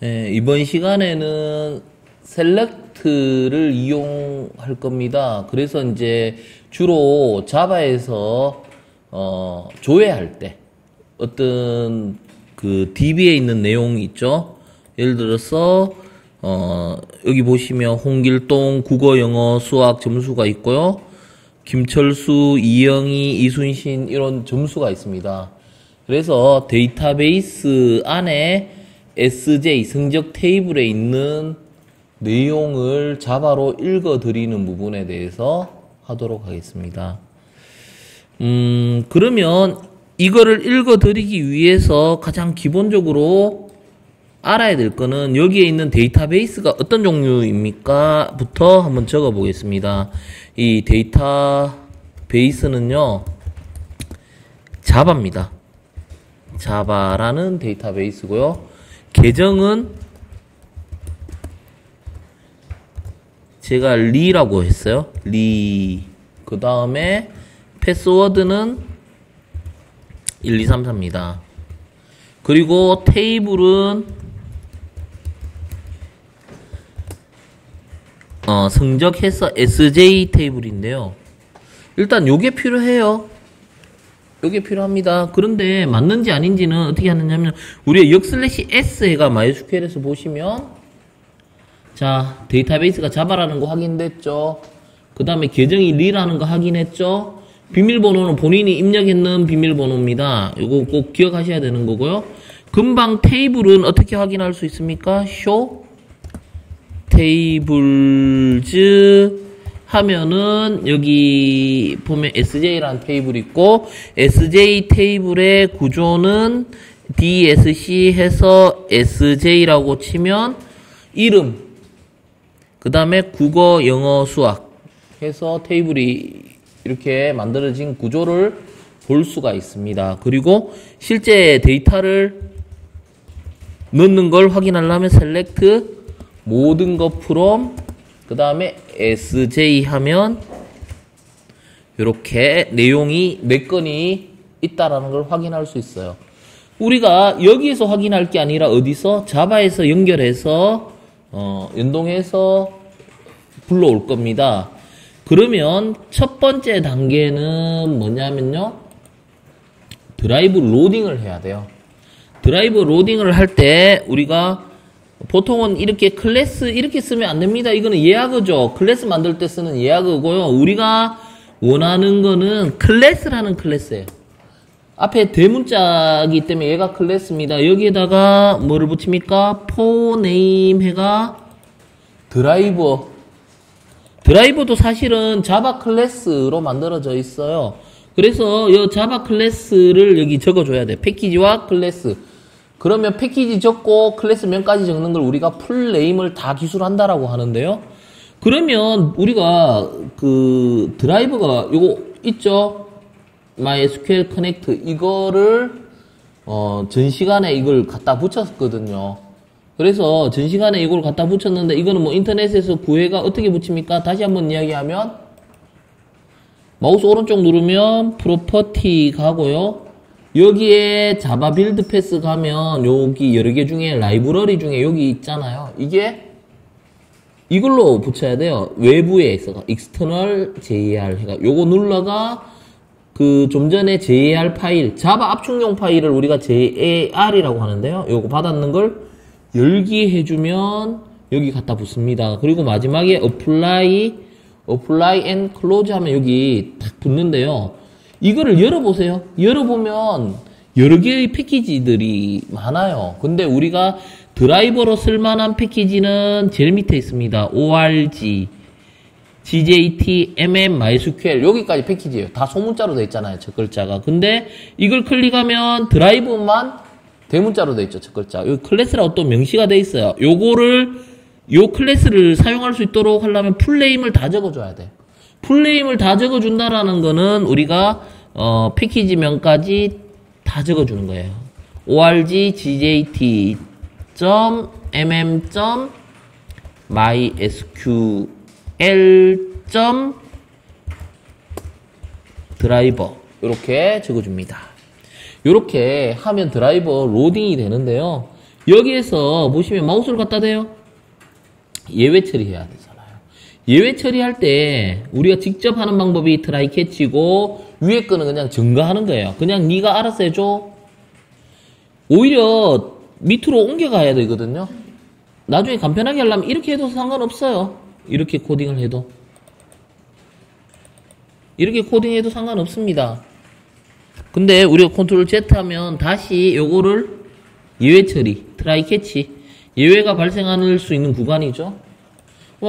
이번 시간에는 셀렉트를 이용할 겁니다. 그래서 이제 주로 자바에서 조회할 때 어떤 그 DB에 있는 내용이 있죠. 예를 들어서 여기 보시면 홍길동 국어, 영어, 수학 점수가 있고요. 김철수, 이영희, 이순신 이런 점수가 있습니다. 그래서 데이터베이스 안에 SJ 성적 테이블에 있는 내용을 자바로 읽어드리는 부분에 대해서 하도록 하겠습니다. 그러면 이거를 읽어드리기 위해서 가장 기본적으로 알아야 될 거는 여기에 있는 데이터베이스가 어떤 종류입니까? 부터 한번 적어 보겠습니다. 이 데이터베이스는요, 자바입니다. 자바라는 데이터베이스고요. 계정은 제가 리라고 했어요. 리. 그 다음에 패스워드는 1234입니다. 그리고 테이블은 성적해서 SJ 테이블인데요. 일단 요게 필요해요. 요게 필요합니다. 그런데 맞는지 아닌지는 어떻게 하느냐면 우리의 역/s 해가 MySQL에서 보시면 자, 데이터베이스가 자바라는 거 확인됐죠. 그 다음에 계정이 리라는 거 확인했죠. 비밀번호는 본인이 입력했는 비밀번호입니다. 요거 꼭 기억하셔야 되는 거고요. 금방 테이블은 어떻게 확인할 수 있습니까? show tables 하면은 여기 보면 SJ라는 테이블이 있고 SJ 테이블의 구조는 DSC 해서 SJ라고 치면 이름 그 다음에 국어, 영어, 수학 해서 테이블이 이렇게 만들어진 구조를 볼 수가 있습니다. 그리고 실제 데이터를 넣는 걸 확인하려면 select 모든 것 from 그 다음에 SJ 하면 이렇게 내용이 몇 건이 있다라는 걸 확인할 수 있어요. 우리가 여기에서 확인할 게 아니라 어디서? 자바에서 연결해서 연동해서 불러올 겁니다. 그러면 첫 번째 단계는 뭐냐면요. 드라이브 로딩을 해야 돼요. 드라이브 로딩을 할 때 우리가 보통은 이렇게 클래스 이렇게 쓰면 안 됩니다. 이거는 예약어죠. 클래스 만들 때 쓰는 예약어고요. 우리가 원하는 거는 클래스라는 클래스예요. 앞에 대문자이기 때문에 얘가 클래스입니다. 여기에다가 뭐를 붙입니까? 포네임 해가 드라이버도 사실은 자바 클래스로 만들어져 있어요. 그래서 이 자바 클래스를 여기 적어줘야 돼. 패키지와 클래스. 그러면 패키지 적고 클래스 명까지 적는 걸 우리가 풀 네임을 다 기술한다라고 하는데요. 그러면 우리가 그 드라이버가 요거 있죠? MySQL Connect 이거를 전 시간에 이걸 갖다 붙였거든요. 그래서 전 시간에 이걸 갖다 붙였는데 이거는 뭐 인터넷에서 구해가 어떻게 붙입니까? 다시 한번 이야기하면 마우스 오른쪽 누르면 프로퍼티 가고요. 여기에 자바 빌드 패스 가면 여기 여러 개 중에 라이브러리 중에 여기 있잖아요. 이게 이걸로 붙여야 돼요. 외부에 있어가 external jar 해가 요거 눌러가 그 좀 전에 jar 파일 자바 압축용 파일을 우리가 jar이라고 하는데요. 요거 받았는 걸 열기 해주면 여기 갖다 붙습니다. 그리고 마지막에 apply and close 하면 여기 딱 붙는데요. 이거를 열어보세요. 열어보면 여러 개의 패키지들이 많아요. 근데 우리가 드라이버로 쓸만한 패키지는 제일 밑에 있습니다. org, gzt, MySQL 여기까지 패키지예요. 다 소문자로 되어 있잖아요. 첫 글자가. 근데 이걸 클릭하면 드라이브만 대문자로 되어 있죠. 첫 글자. 여기 클래스라고 또 명시가 되어 있어요. 요 클래스를 사용할 수 있도록 하려면 풀네임을 다 적어줘야 돼요. 풀네임을 다 적어준다라는 거는 우리가 패키지명까지 다 적어주는 거예요. org gzt .mm.mysql .driver 이렇게 적어줍니다. 이렇게 하면 드라이버 로딩이 되는데요. 여기에서 보시면 마우스를 갖다 대요. 예외 처리해야 되잖아요. 예외 처리할 때 우리가 직접 하는 방법이 트라이 캐치고 위에 거는 그냥 증가하는 거예요. 그냥 네가 알아서 해줘. 오히려 밑으로 옮겨가야 되거든요. 나중에 간편하게 하려면 이렇게 해도 상관없어요. 이렇게 코딩을 해도. 이렇게 코딩해도 상관없습니다. 근데 우리가 컨트롤 Z 하면 다시 요거를 예외 처리, 트라이 캐치. 예외가 발생할 수 있는 구간이죠.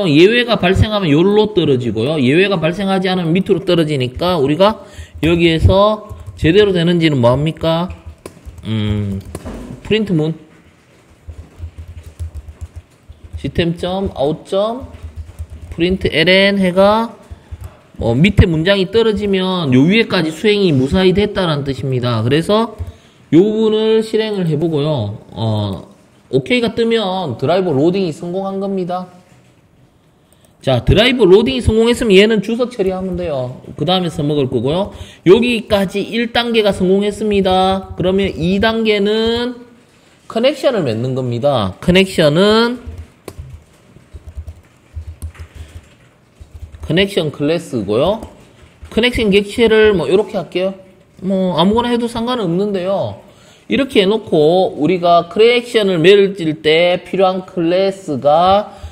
예외가 발생하면 요로 떨어지고요. 예외가 발생하지 않으면 밑으로 떨어지니까 우리가 여기에서 제대로 되는지는 뭐합니까? 프린트 문 시스템.out. 프린트 ln 해가 밑에 문장이 떨어지면 요 위에까지 수행이 무사히 됐다는 뜻입니다. 그래서 요 부분을 실행을 해보고요. OK가 뜨면 드라이버 로딩이 성공한 겁니다. 자, 드라이버 로딩이 성공했으면 얘는 주석 처리하면 돼요. 그 다음에 써먹을 거고요. 여기까지 1단계가 성공했습니다. 그러면 2단계는 커넥션을 맺는 겁니다. 커넥션은 커넥션 클래스고요. 커넥션 객체를 뭐 이렇게 할게요. 뭐 아무거나 해도 상관은 없는데요. 이렇게 해놓고 우리가 커넥션을 맺을 때 필요한 클래스가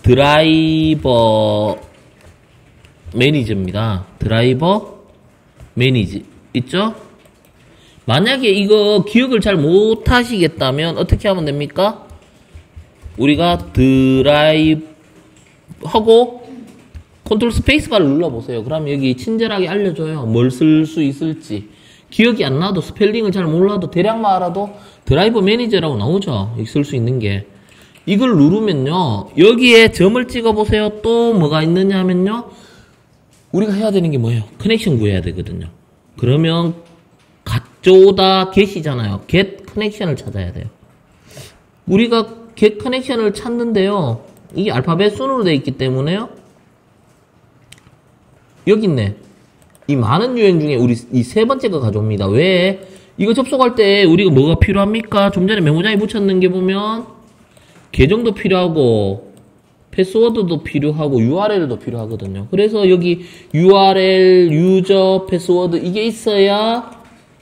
드라이버 매니저입니다. 드라이버 매니저 있죠? 만약에 이거 기억을 잘 못하시겠다면 어떻게 하면 됩니까? 우리가 드라이브 하고 컨트롤 스페이스바를 눌러보세요. 그럼 여기 친절하게 알려줘요. 뭘 쓸 수 있을지. 기억이 안 나도 스펠링을 잘 몰라도 대략만 알아도 드라이버 매니저라고 나오죠. 여기 쓸 수 있는 게. 이걸 누르면요. 여기에 점을 찍어보세요. 또 뭐가 있느냐 하면요. 우리가 해야 되는 게 뭐예요? 커넥션 구해야 되거든요. 그러면 가져오다 get이잖아요. get 커넥션을 찾아야 돼요. 우리가 get 커넥션을 찾는데요. 이게 알파벳 순으로 되어 있기 때문에요. 여기 있네. 이 많은 유형 중에 우리 이 세 번째 거 가져옵니다. 왜? 이거 접속할 때 우리가 뭐가 필요합니까? 좀 전에 메모장에 붙였는 게 보면 계정도 필요하고 패스워드도 필요하고 URL도 필요하거든요. 그래서 여기 URL, 유저, 패스워드 이게 있어야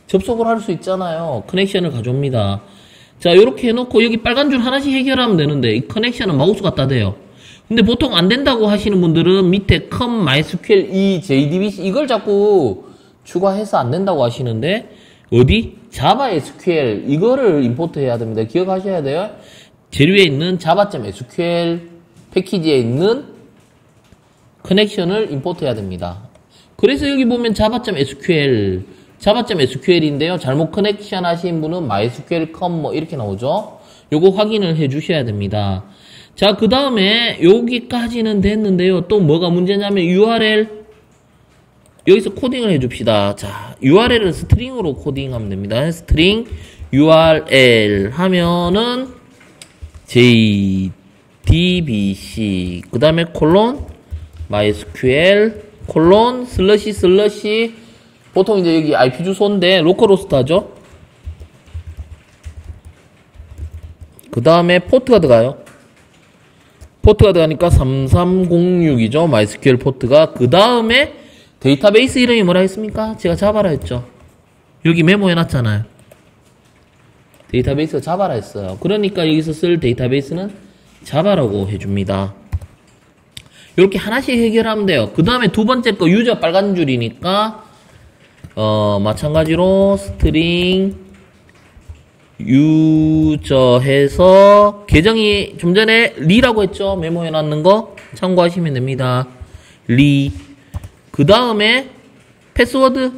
접속을 할 수 있잖아요. 커넥션을 가져옵니다. 자, 이렇게 해놓고 여기 빨간 줄 하나씩 해결하면 되는데 이 커넥션은 마우스 갖다 대요. 근데 보통 안 된다고 하시는 분들은 밑에 com, MySQL, 이 JDBC 이걸 자꾸 추가해서 안 된다고 하시는데 어디? 자바 SQL 이거를 임포트 해야 됩니다. 기억하셔야 돼요. 재료에 있는 java.sql 패키지에 있는 커넥션을 임포트 해야 됩니다. 그래서 여기 보면 java.sql인데요. 잘못 커넥션 하신 분은 MySQL, com 뭐 이렇게 나오죠. 요거 확인을 해 주셔야 됩니다. 자, 그 다음에 여기까지는 됐는데요. 또 뭐가 문제냐면 URL 여기서 코딩을 해줍시다. 자, URL은 스트링으로 코딩하면 됩니다. 스트링 URL 하면은 JDBC 그 다음에 콜론 MySQL 콜론 슬러시 보통 이제 여기 IP 주소인데 로컬호스트 하죠. 그 다음에 포트가 들어가요. 포트가 들어가니까 3306이죠. MySQL 포트가. 그 다음에 데이터베이스 이름이 뭐라 했습니까? 제가 자바라 했죠. 여기 메모해놨잖아요. 데이터베이스가 자바라 했어요. 그러니까 여기서 쓸 데이터베이스는 자바라고 해줍니다. 이렇게 하나씩 해결하면 돼요. 그 다음에 두 번째 거 유저 빨간 줄이니까 마찬가지로 스트링 유저 해서 계정이 좀 전에 리라고 했죠. 메모해놨는 거 참고하시면 됩니다. 리. 그 다음에 패스워드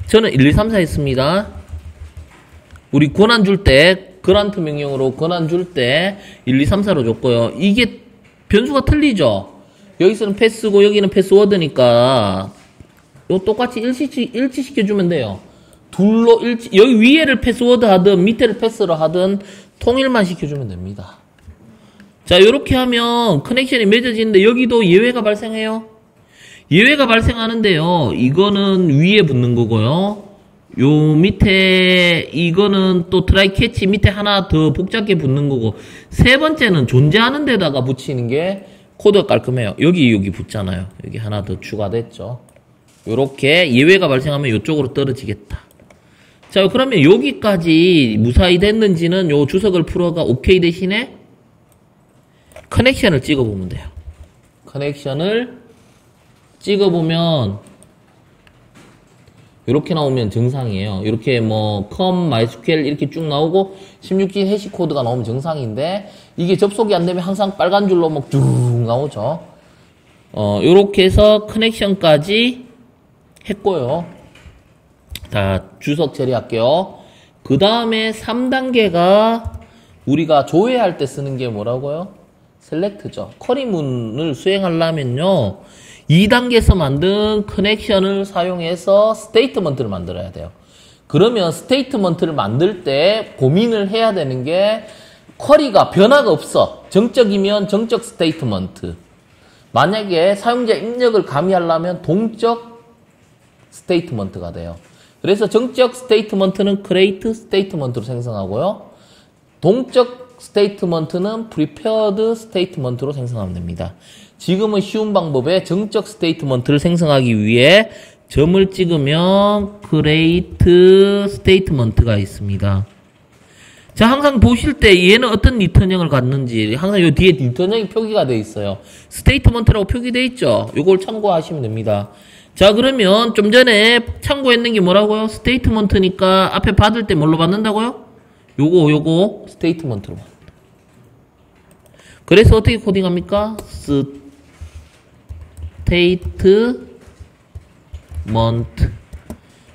저는 1234 했습니다. 우리 권한 줄 때 그란트 명령으로 권한 줄 때 1234로 줬고요. 이게 변수가 틀리죠. 여기서는 패스고 여기는 패스워드니까 요 똑같이 일치시켜주면 돼요. 둘로 여기 위에를 패스워드 하든 밑에를 패스로 하든 통일만 시켜주면 됩니다. 자, 요렇게 하면 커넥션이 맺어지는데 여기도 예외가 발생해요. 예외가 발생하는데요. 이거는 위에 붙는 거고요. 요 밑에 이거는 또 트라이 캐치 밑에 하나 더 복잡하게 붙는 거고, 세 번째는 존재하는 데다가 붙이는 게 코드가 깔끔해요. 여기 붙잖아요. 여기 하나 더 추가됐죠. 요렇게 예외가 발생하면 요쪽으로 떨어지겠다. 자, 그러면 여기까지 무사히 됐는지는 요 주석을 풀어가 오케이 대신에 커넥션을 찍어보면 돼요. 커넥션을 찍어보면 이렇게 나오면 정상이에요. 이렇게 뭐 com, MySQL 이렇게 쭉 나오고 16진 해시 코드가 나오면 정상인데, 이게 접속이 안 되면 항상 빨간 줄로 막 쭉 나오죠. 요렇게 해서 커넥션까지 했고요. 자, 주석 처리할게요. 그 다음에 3단계가 우리가 조회할 때 쓰는 게 뭐라고요? 셀렉트죠. 쿼리문을 수행하려면요, 2단계에서 만든 커넥션을 사용해서 스테이트먼트를 만들어야 돼요. 그러면 스테이트먼트를 만들 때 고민을 해야 되는 게, 쿼리가 변화가 없어. 정적이면 정적 스테이트먼트. 만약에 사용자 입력을 가미하려면 동적 스테이트먼트가 돼요. 그래서 정적 스테이트먼트는 create 스테이트먼트로 생성하고요. 동적 스테이트먼트는 prepared 스테이트먼트로 생성하면 됩니다. 지금은 쉬운 방법에 정적 스테이트먼트를 생성하기 위해 점을 찍으면 create 스테이트먼트가 있습니다. 자, 항상 보실 때 얘는 어떤 리턴형을 갖는지 항상 요 뒤에 리턴형이 표기가 되어 있어요. 스테이트먼트라고 표기되어 있죠. 요걸 참고하시면 됩니다. 자, 그러면 좀 전에 참고했는 게 뭐라고요? 스테이트먼트니까 앞에 받을 때 뭘로 받는다고요? 요거 스테이트먼트로 받는다. 그래서 어떻게 코딩합니까? 스테이트먼트.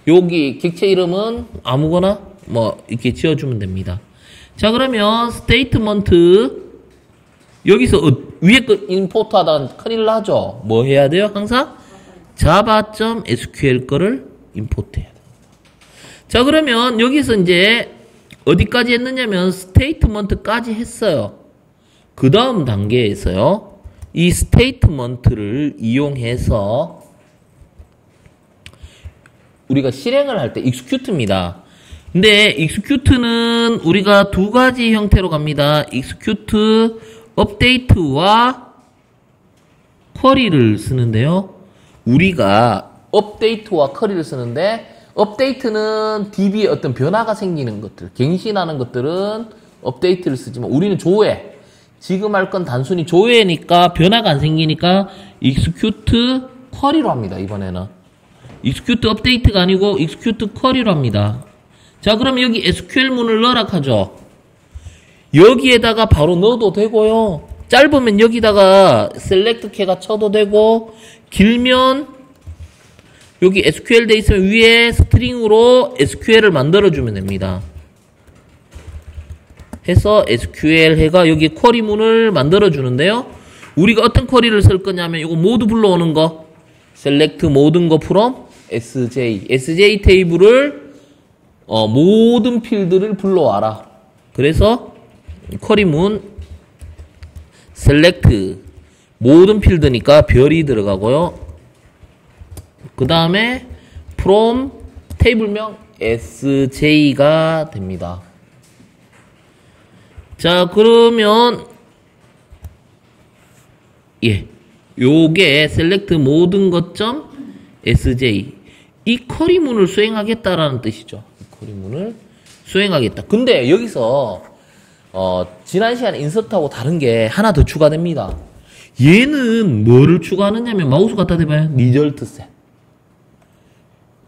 여기 객체 이름은 아무거나 뭐 이렇게 지어주면 됩니다. 자, 그러면 스테이트먼트 여기서 위에 거 임포트 하다가 큰일 나죠. 뭐 해야 돼요? 항상 java.sql 거를 임포트 해야 돼요. 자, 그러면 여기서 이제 어디까지 했느냐면 스테이트먼트까지 했어요. 그 다음 단계에서요, 이 스테이트먼트를 이용해서 우리가 실행을 할 때 execute입니다. 근데 execute는 우리가 두 가지 형태로 갑니다. execute update와 쿼리를 쓰는데요. 우리가 update와 쿼리를 쓰는데, update는 DB에 어떤 변화가 생기는 것들, 갱신하는 것들은 update를 쓰지만, 우리는 조회. 지금 할 건 단순히 조회니까 변화가 안 생기니까 execute 쿼리로 합니다. 이번에는 execute update가 아니고 execute 쿼리로 합니다. 자, 그럼 여기 SQL문을 넣으라 하죠. 여기에다가 바로 넣어도 되고요. 짧으면 여기다가 select k가 쳐도 되고, 길면 여기 SQL 돼 있으면 위에 스트링으로 SQL을 만들어주면 됩니다. 해서 SQL 해가 여기 쿼리문을 만들어주는데요. 우리가 어떤 쿼리를 쓸 거냐면 이거 모두 불러오는 거, select 모든 거 from SJ 테이블을 모든 필드를 불러와라. 그래서 쿼리문 select 모든 필드니까 별이 들어가고요. 그 다음에 from 테이블명 SJ가 됩니다. 자, 그러면 요게 select 모든 것점 SJ 이 쿼리문을 수행하겠다라는 뜻이죠. 이 쿼리문을 수행하겠다. 근데 여기서 지난 시간에 인서트하고 다른 게 하나 더 추가됩니다. 얘는 뭐를 추가하느냐면 마우스 갖다 대봐요. result set.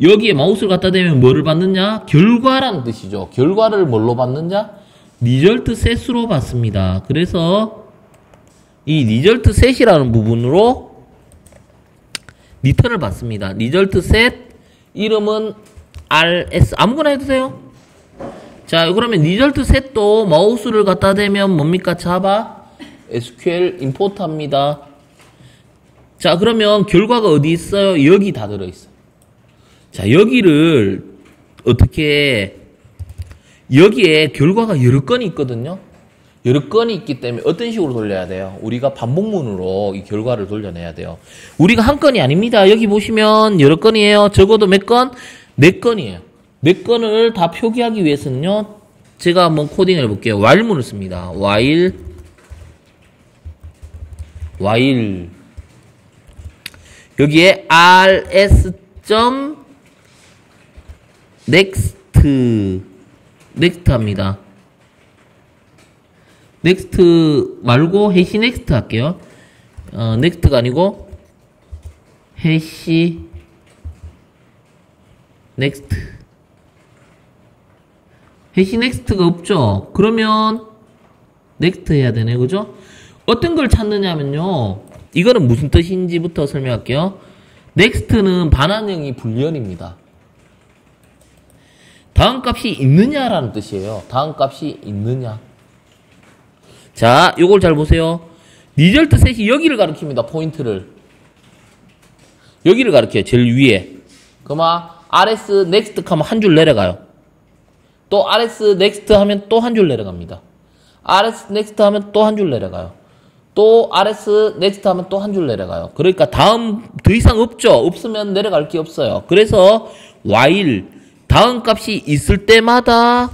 여기에 마우스를 갖다 대면 뭐를 받느냐? 결과라는 뜻이죠. 결과를 뭘로 받느냐? result set으로 받습니다. 그래서 이 result set이라는 부분으로 리턴을 받습니다. result set 이름은 rs 아무거나 해도 돼요. 자, 그러면 result set도 마우스를 갖다 대면 뭡니까? java SQL 임포트 합니다. 자, 그러면 결과가 어디 있어요? 여기 다 들어있어요. 자, 여기를 어떻게, 여기에 결과가 여러 건이 있거든요. 여러 건이 있기 때문에 어떤 식으로 돌려야 돼요? 우리가 반복문으로 이 결과를 돌려내야 돼요. 우리가 한 건이 아닙니다. 여기 보시면 여러 건이에요. 적어도 몇 건? 4건이에요. 몇 건을 다 표기하기 위해서는요, 제가 한번 코딩을 해볼게요. while문을 씁니다. while 여기에 rs. next 합니다. next 말고 해시 next 할게요. next가 아니고 해시 next. 해시 넥스트가 없죠? 그러면 넥스트 해야 되네, 그죠? 어떤 걸 찾느냐면요, 이거는 무슨 뜻인지부터 설명할게요. 넥스트는 반환형이 불연입니다. 다음 값이 있느냐라는 뜻이에요. 다음 값이 있느냐. 자, 요걸 잘 보세요. 리절트 셋이 여기를 가리킵니다. 포인트를 여기를 가리켜요. 제일 위에. 그러면 rs next 하면 한 줄 내려가요. 또 rs next 하면 또 한 줄 내려갑니다. rs next 하면 또 한 줄 내려가요. 또 rs next 하면 또 한 줄 내려가요. 그러니까 다음 더 이상 없죠. 없으면 내려갈 게 없어요. 그래서 while 다음 값이 있을 때마다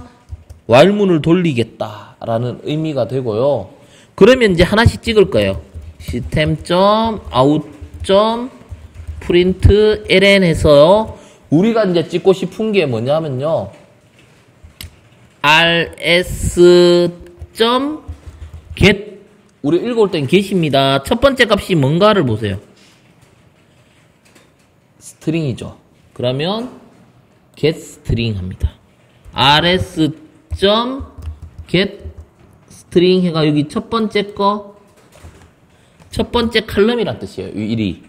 while문을 돌리겠다라는 의미가 되고요. 그러면 이제 하나씩 찍을 거예요. system.out.println 해서요. 우리가 이제 찍고 싶은 게 뭐냐면요, rs.get, 우리 읽어올 땐 get입니다. 첫 번째 값이 뭔가를 보세요. 스트링이죠. 그러면 get string 합니다. rs.get string 해가 여기 첫 번째 거, 첫 번째 칼럼이란 뜻이에요. 1이.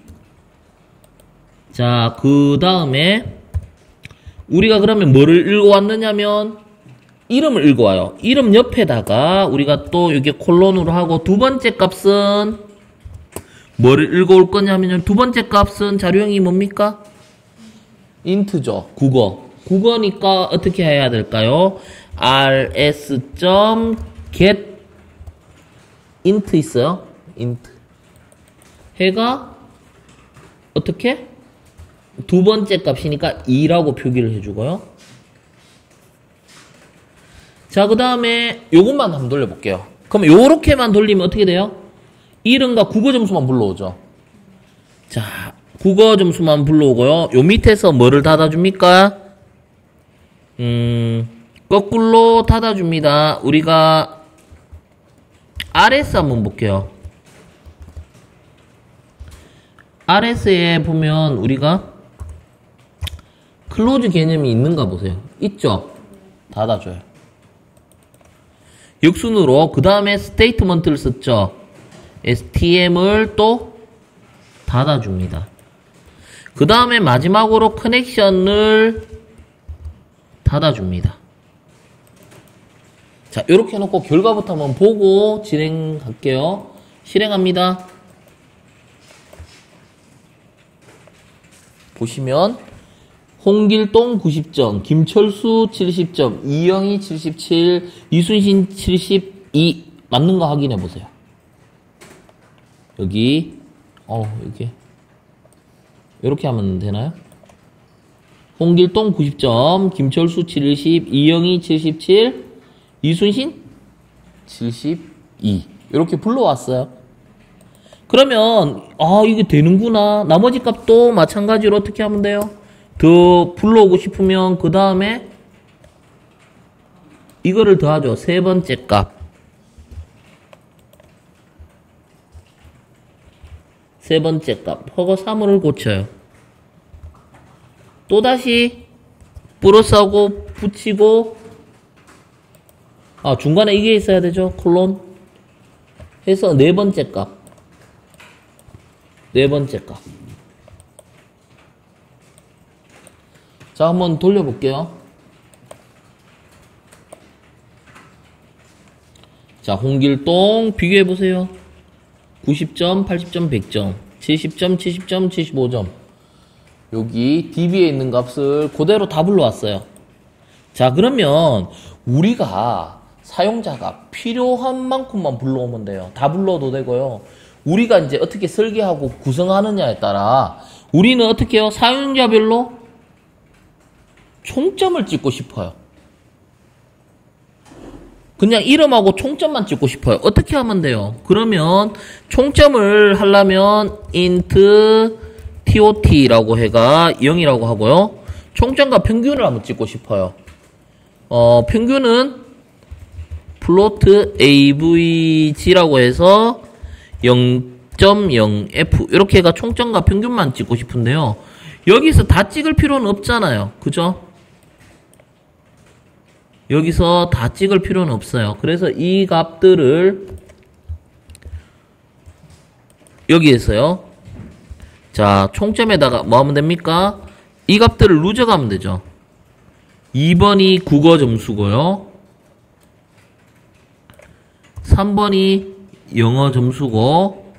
자, 그 다음에 우리가 그러면 뭐를 읽어왔느냐면 이름을 읽어와요. 이름 옆에다가 우리가 또 여기 콜론으로 하고, 두 번째 값은 뭐를 읽어올 거냐면, 두 번째 값은 자료형이 뭡니까? int죠. 국어. 국어니까 어떻게 해야 될까요? rs.get int 있어요. int 해가 어떻게? 두 번째 값이니까 2라고 표기를 해주고요. 자, 그 다음에 요것만 한번 돌려볼게요. 그럼 요렇게만 돌리면 어떻게 돼요? 이름과 국어 점수만 불러오죠. 자, 국어 점수만 불러오고요. 요 밑에서 뭐를 닫아줍니까? 거꾸로 닫아줍니다. 우리가 rs 한번 볼게요. rs에 보면 우리가 클로즈 개념이 있는가 보세요. 있죠? 닫아줘요. 역순으로 그 다음에 스테이트먼트를 썼죠. stm을 또 닫아줍니다. 그 다음에 마지막으로 커넥션을 닫아줍니다. 자, 이렇게 해놓고 결과부터 한번 보고 진행할게요. 실행합니다. 보시면 홍길동 90점, 김철수 70점, 이영희 77, 이순신 72 맞는 거 확인해 보세요. 여기 이렇게 이렇게 하면 되나요? 홍길동 90점, 김철수 70, 이영희 77, 이순신 72 이렇게 불러왔어요. 그러면 이게 되는구나. 나머지 값도 마찬가지로 어떻게 하면 돼요? 더 불러오고 싶으면 그 다음에 이거를 더하죠. 세 번째 값. 세 번째 값. 허거 3을 고쳐요. 또다시 플러스하고 붙이고, 중간에 이게 있어야 되죠. 콜론. 해서 네 번째 값. 네 번째 값. 자, 한번 돌려볼게요. 자, 홍길동 비교해보세요. 90점, 80점, 100점, 70점, 70점, 75점. 여기 DB에 있는 값을 그대로 다 불러왔어요. 자, 그러면 우리가 사용자가 필요한 만큼만 불러오면 돼요. 다 불러도 되고요. 우리가 이제 어떻게 설계하고 구성하느냐에 따라 우리는 어떻게 해요? 사용자별로 총점을 찍고 싶어요. 그냥 이름하고 총점만 찍고 싶어요. 어떻게 하면 돼요? 그러면 총점을 하려면 int TOT라고 해가 0이라고 하고요. 총점과 평균을 한번 찍고 싶어요. 평균은 플로트 AVG라고 해서 0.0F 이렇게 해가 총점과 평균만 찍고 싶은데요. 여기서 다 찍을 필요는 없잖아요. 그죠? 여기서 다 찍을 필요는 없어요. 그래서 이 값들을 여기에서요. 자, 총점에다가 뭐 하면 됩니까? 이 값들을 누적하면 되죠. 2번이 국어 점수고요. 3번이 영어 점수고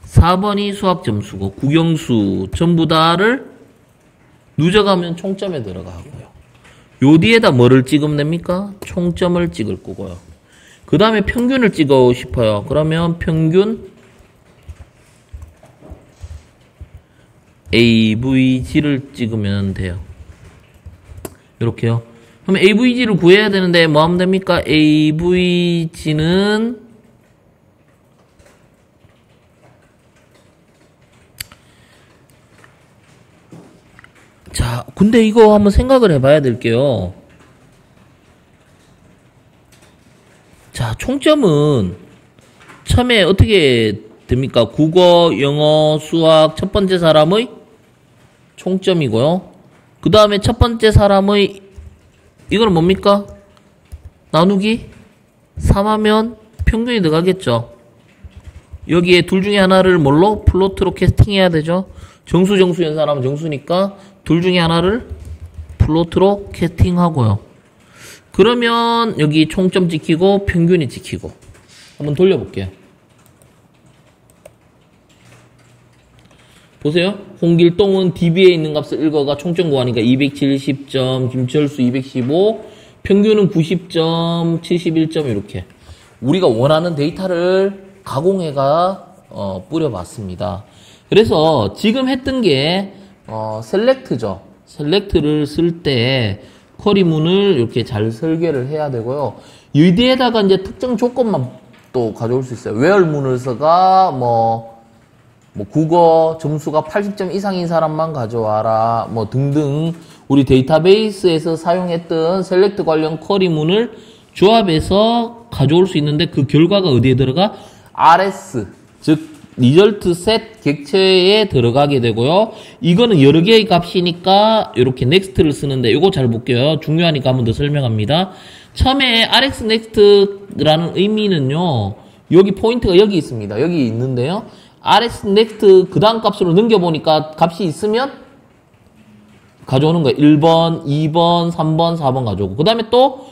4번이 수학 점수고 국영수 전부 다를 누적하면 총점에 들어가고요. 요 뒤에다 뭐를 찍으면 됩니까? 총점을 찍을 거고요. 그 다음에 평균을 찍고 싶어요. 그러면 평균 AVG를 찍으면 돼요. 이렇게요. 그럼 AVG를 구해야 되는데 뭐 하면 됩니까? AVG는 자, 근데 이거 한번 생각을 해봐야 될게요. 자, 총점은 처음에 어떻게 됩니까? 국어, 영어, 수학 첫 번째 사람의 총점이고요. 그 다음에 첫 번째 사람의 이거는 뭡니까? 나누기 3하면 평균이 들어가겠죠. 여기에 둘 중에 하나를 뭘로? 플로트로 캐스팅해야 되죠. 정수연 사람은 정수니까 둘 중에 하나를 플로트로 캐스팅하고요. 그러면 여기 총점 찍히고 평균이 찍히고. 한번 돌려볼게요. 보세요. 홍길동은 DB에 있는 값을 읽어가 총점 구하니까 270점, 김철수 215, 평균은 90점, 71점 이렇게. 우리가 원하는 데이터를 가공해가 뿌려봤습니다. 그래서 지금 했던 게 셀렉트죠. 셀렉트를 쓸 때 쿼리문을 이렇게 잘 설계를 해야 되고요. 여기에다가 이제 특정 조건만 또 가져올 수 있어요. where문을 써가 국어 점수가 80점 이상인 사람만 가져와라 뭐 등등 우리 데이터베이스에서 사용했던 셀렉트 관련 쿼리문을 조합해서 가져올 수 있는데 그 결과가 어디에 들어가? RS 즉 리절트 셋 객체에 들어가게 되고요. 이거는 여러 개의 값이니까 이렇게 넥스트를 쓰는데 이거 잘 볼게요. 중요하니까 한 번 더 설명합니다. 처음에 RX 넥스트라는 의미는요. 여기 포인트가 여기 있습니다. 여기 있는데요. RX 넥스트 그 다음 값으로 넘겨보니까 값이 있으면 가져오는 거예요. 1번, 2번, 3번, 4번 가져오고 그 다음에 또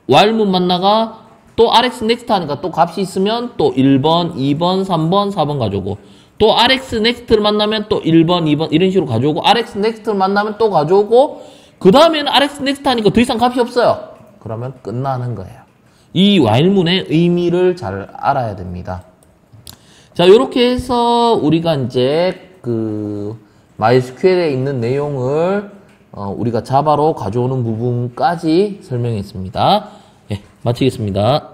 while문 만나가 또 RX 넥스트 하니까 또 값이 있으면 또 1번, 2번, 3번, 4번 가져오고 또 RX 넥스트를 만나면 또 1번, 2번 이런 식으로 가져오고 RX 넥스트를 만나면 또 가져오고 그 다음에는 RX 넥스트 하니까 더 이상 값이 없어요. 그러면 끝나는 거예요. 이 while문의 의미를 잘 알아야 됩니다. 자, 요렇게 해서 우리가 이제 MySQL에 있는 내용을 우리가 자바로 가져오는 부분까지 설명했습니다. 예, 마치겠습니다.